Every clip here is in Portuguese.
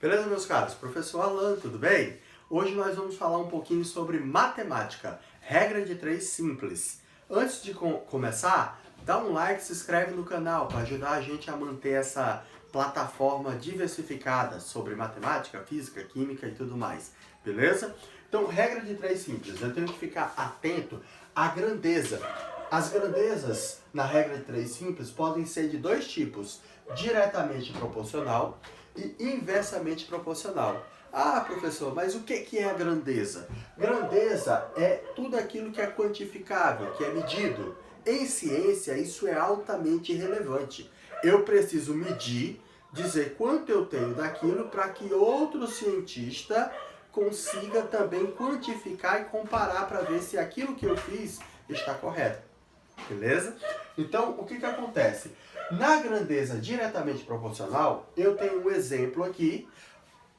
Beleza, meus caros? Professor Alan, tudo bem? Hoje nós vamos falar um pouquinho sobre matemática, regra de 3 simples. Antes de começar, dá um like, se inscreve no canal para ajudar a gente a manter essa plataforma diversificada sobre matemática, física, química e tudo mais. Beleza? Então, regra de 3 simples. Eu tenho que ficar atento à grandeza. As grandezas na regra de 3 simples podem ser de dois tipos: diretamente proporcional e inversamente proporcional. Ah, professor, mas o que é a grandeza? Grandeza é tudo aquilo que é quantificável, que é medido. Em ciência, isso é altamente relevante. Eu preciso medir, dizer quanto eu tenho daquilo para que outro cientista consiga também quantificar e comparar para ver se aquilo que eu fiz está correto. Beleza? Então, o que acontece? Na grandeza diretamente proporcional, eu tenho um exemplo aqui.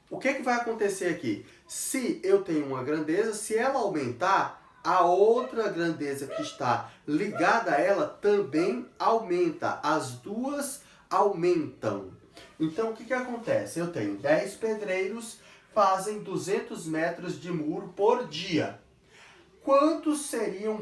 O que vai acontecer aqui? Se eu tenho uma grandeza, se ela aumentar, a outra grandeza que está ligada a ela também aumenta. As duas aumentam. Então, o que acontece? Eu tenho 10 pedreiros, fazem 200 metros de muro por dia. Quanto seria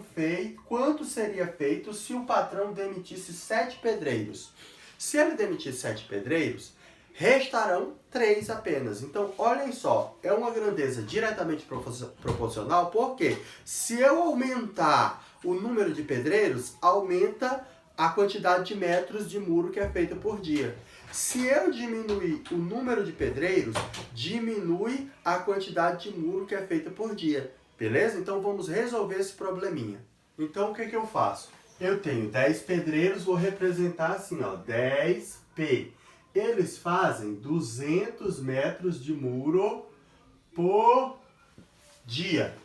feito se o patrão demitisse 7 pedreiros? Se ele demitir 7 pedreiros, restarão 3 apenas. Então, olhem só, é uma grandeza diretamente proporcional, porque se eu aumentar o número de pedreiros, aumenta a quantidade de metros de muro que é feita por dia. Se eu diminuir o número de pedreiros, diminui a quantidade de muro que é feita por dia. Beleza? Então vamos resolver esse probleminha. Então o que eu faço? Eu tenho 10 pedreiros, vou representar assim, ó, 10P. Eles fazem 200 metros de muro por dia.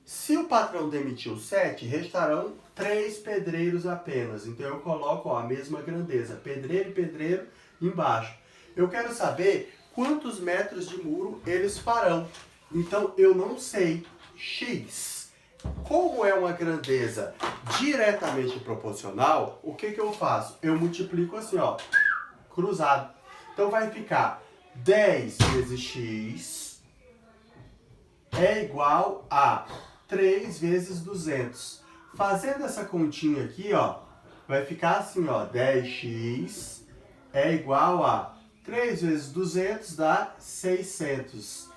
Se o patrão demitiu 7, restarão 3 pedreiros apenas. Então eu coloco, ó, a mesma grandeza, pedreiro e pedreiro embaixo. Eu quero saber quantos metros de muro eles farão. Então eu não sei. X. Como é uma grandeza diretamente proporcional, o que eu faço? Eu multiplico assim, ó, cruzado. Então vai ficar 10 vezes x é igual a 3 vezes 200. Fazendo essa continha aqui, ó, vai ficar assim, ó, 10x é igual a 3 vezes 200 dá 600.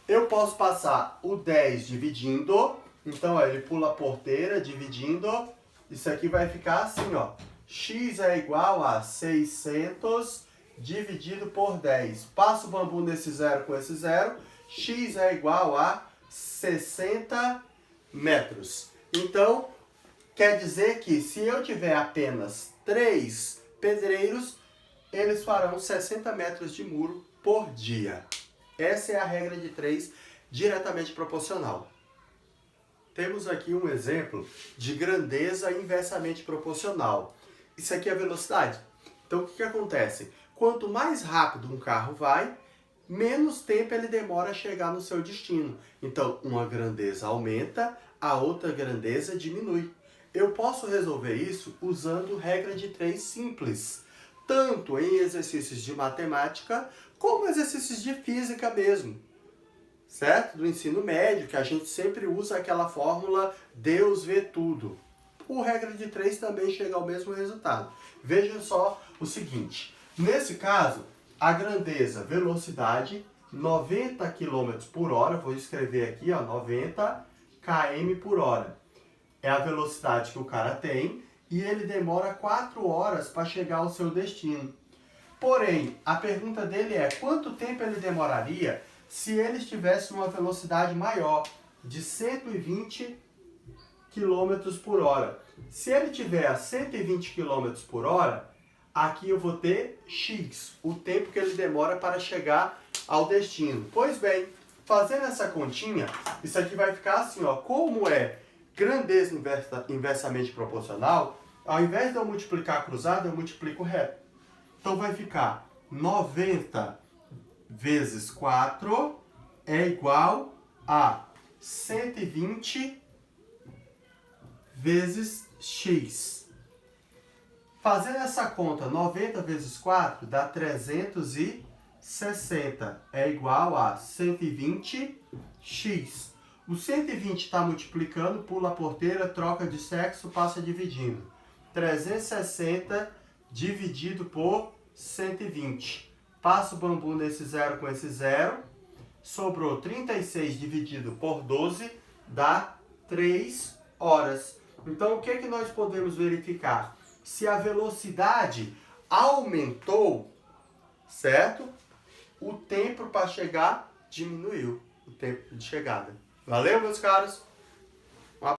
Eu posso passar o 10 dividindo, então ó, ele pula a porteira dividindo, isso aqui vai ficar assim, ó, x é igual a 600 dividido por 10. Passo o bambu nesse zero com esse zero, x é igual a 60 metros. Então, quer dizer que se eu tiver apenas 3 pedreiros, eles farão 60 metros de muro por dia. Essa é a regra de 3 diretamente proporcional. Temos aqui um exemplo de grandeza inversamente proporcional. Isso aqui é a velocidade. Então o que acontece? Quanto mais rápido um carro vai, menos tempo ele demora a chegar no seu destino. Então uma grandeza aumenta, a outra grandeza diminui. Eu posso resolver isso usando regra de 3 simples, tanto em exercícios de matemática como exercícios de física mesmo, certo? Do ensino médio, que a gente sempre usa aquela fórmula Deus vê tudo. Por regra de 3 também chega ao mesmo resultado. Veja só o seguinte, nesse caso, a grandeza, velocidade, 90 km por hora, vou escrever aqui, ó, 90 km por hora. É a velocidade que o cara tem e ele demora 4 horas para chegar ao seu destino. Porém, a pergunta dele é quanto tempo ele demoraria se ele estivesse numa velocidade maior, de 120 km por hora. Se ele tiver a 120 km por hora, aqui eu vou ter x, o tempo que ele demora para chegar ao destino. Pois bem, fazendo essa continha, isso aqui vai ficar assim, ó, como é grandeza inversamente proporcional, ao invés de eu multiplicar cruzado, eu multiplico reto. Então vai ficar 90 vezes 4 é igual a 120 vezes x. Fazendo essa conta, 90 vezes 4 dá 360. 60 é igual a 120x. O 120 está multiplicando, pula a porteira, troca de sexo, passa dividindo. 360 dividido por 120. Passa o bambu nesse zero com esse zero. Sobrou 36 dividido por 12, dá 3 horas. Então, o que que nós podemos verificar? Se a velocidade aumentou, certo? O tempo para chegar diminuiu, o tempo de chegada. Valeu, meus caros?